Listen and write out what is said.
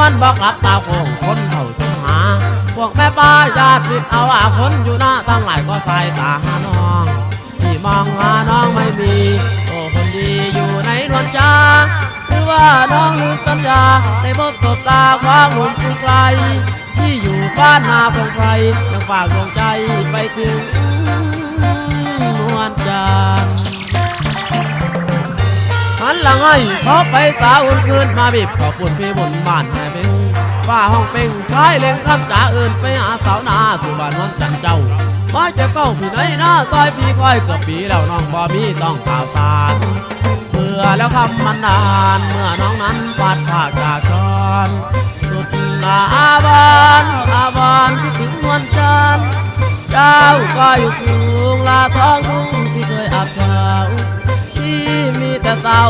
วนบอกรับตาโค้งคนเท่าจุหาพวกแม่ป้าญาติเอาว่าคนอยู่หน้าตั้งหลายก็สายตาหาน้องที่มองหาน้องไม่มีโอ้คนดีอยู่ในนวลจาหรือว่าน้องลืมสัญญาในพบตบตาของหนุ่มกรุงไกลที่อยู่บ้านนาพงไพรยังฝากดวงใจไปถึงนวลจันทร์หันหลังให้เขาไปสาวอุ่นคืนมาบีบขอบคุณพี่บนบ้านแม่เพ็งฝ้าห้องเป่งชายเล็งคำจ่าอื่นไปหาสาวนาสู่บ้านนวลจันทร์เจ้ามาเจ็บเก้าพี่ไหนหน้าซอยพี่ก้อยเกือบปีแล้วน้องบ่มีต้องข่าวสารเบื่อแล้วคำมันนานเมื่อน้องนั้นปาดผากจากชอนสุดอาบานคิดถึงนวลจันทร์เจ้าก็อยู่สูงลาท้องทุ่งที่เคยอาบเช้าที่มีแต่เศร้า